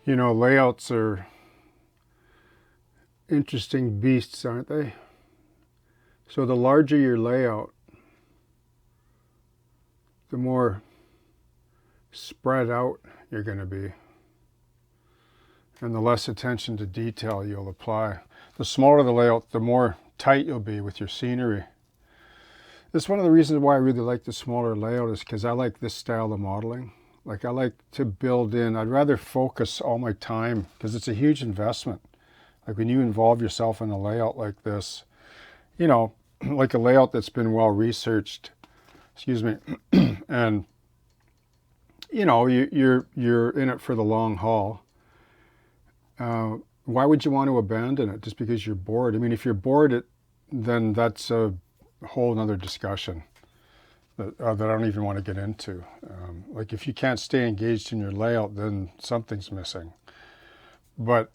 You know, layouts are interesting beasts, aren't they? So the larger your layout, the more spread out you're going to be, and the less attention to detail you'll apply. The smaller the layout, the more tight you'll be with your scenery. This is one of the reasons why I really like the smaller layout, is because I like this style of modeling. Like, I like to build in, I'd rather focus all my time, because it's a huge investment. Like when you involve yourself in a layout like this, you know, like a layout that's been well researched, excuse me, and you know, you're in it for the long haul. Why would you want to abandon it just because you're bored? I mean, if you're bored, then that's a whole nother discussion that I don't even want to get into. Like, if you can't stay engaged in your layout, then something's missing. But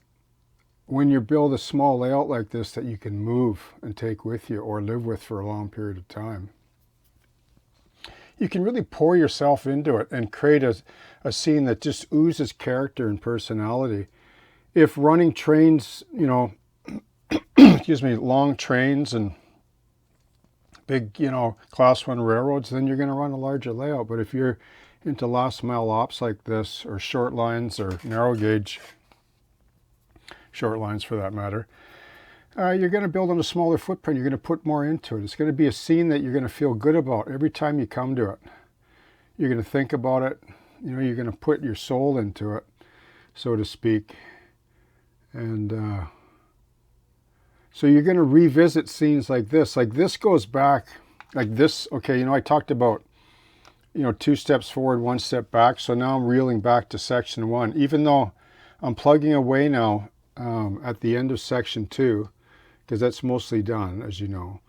when you build a small layout like this that you can move and take with you or live with for a long period of time, you can really pour yourself into it and create a scene that just oozes character and personality. If running trains, you know, excuse me, long trains and big, you know, class 1 railroads, then you're going to run a larger layout. But if you're into last mile ops like this, or short lines, or narrow gauge short lines for that matter, you're going to build on a smaller footprint. You're going to put more into it. It's going to be a scene that you're going to feel good about every time you come to it. You're going to think about it. You know, you're going to put your soul into it, so to speak. And so you're going to revisit scenes like this. Like, this goes back, like this, okay, you know, I talked about, you know, 2 steps forward, 1 step back. So now I'm reeling back to section 1, even though I'm plugging away now at the end of section 2, because that's mostly done, as you know.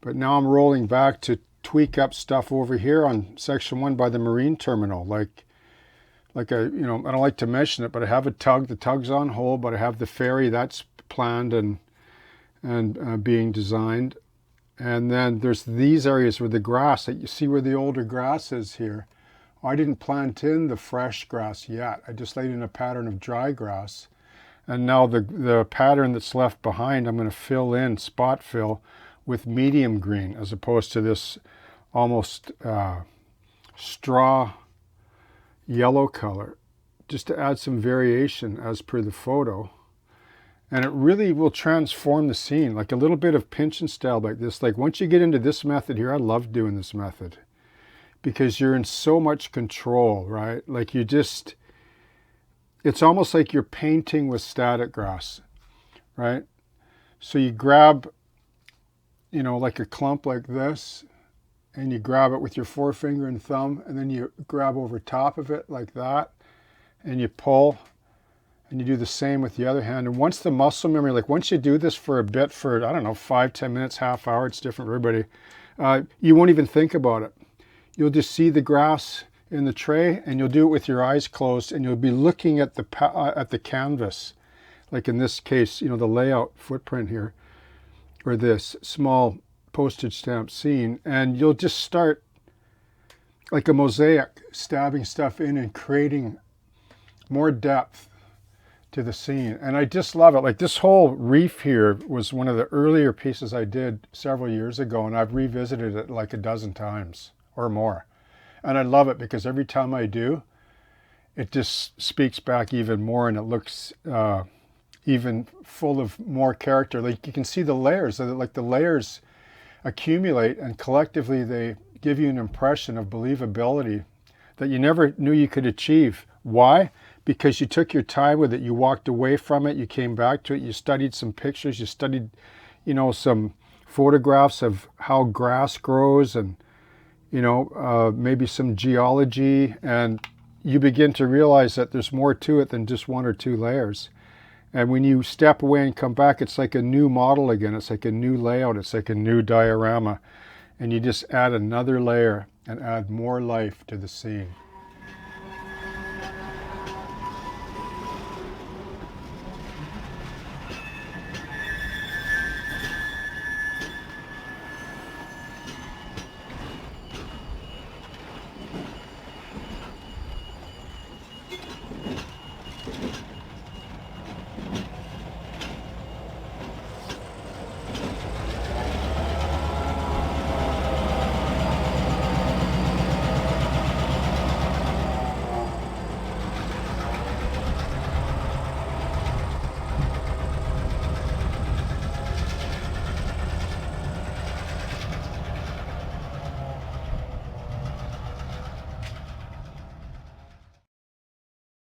But now I'm rolling back to tweak up stuff over here on section 1 by the marine terminal. Like you know, I don't like to mention it, but I have a tug. The tug's on hold, but I have the ferry that's planned and being designed. And then there's these areas where the grass, that you see where the older grass is here. I didn't plant in the fresh grass yet. I just laid in a pattern of dry grass. And now the pattern that's left behind, I'm going to fill in, spot fill, with medium green, as opposed to this almost straw yellow color, just to add some variation as per the photo. And it really will transform the scene, like a little bit of pinch and style like this. Like, once you get into this method here, I love doing this method, because you're in so much control, right? Like, you just, it's almost like you're painting with static grass, right? So you grab, you know, like a clump like this, and you grab it with your forefinger and thumb, and then you grab over top of it like that, and you pull, and you do the same with the other hand. And once the muscle memory, like once you do this for a bit, for, I don't know, 5-10 minutes, half hour, it's different for everybody, you won't even think about it. You'll just see the grass in the tray, and you'll do it with your eyes closed, and you'll be looking at the canvas, like in this case, you know, the layout footprint here, or this small postage stamp scene, and you'll just start like a mosaic, stabbing stuff in and creating more depth to the scene. And I just love it. Like, this whole reef here was one of the earlier pieces I did several years ago, and I've revisited it like a dozen times or more. And I love it because every time I do, it just speaks back even more, and it looks even full of more character. Like, you can see the layers, like the layers accumulate, and collectively they give you an impression of believability that you never knew you could achieve. Why? Because you took your time with it. You walked away from it. You came back to it. You studied some pictures. You studied, you know, some photographs of how grass grows, and, you know, maybe some geology. And you begin to realize that there's more to it than just 1 or 2 layers. And when you step away and come back, it's like a new model again. It's like a new layout. It's like a new diorama. And you just add another layer and add more life to the scene.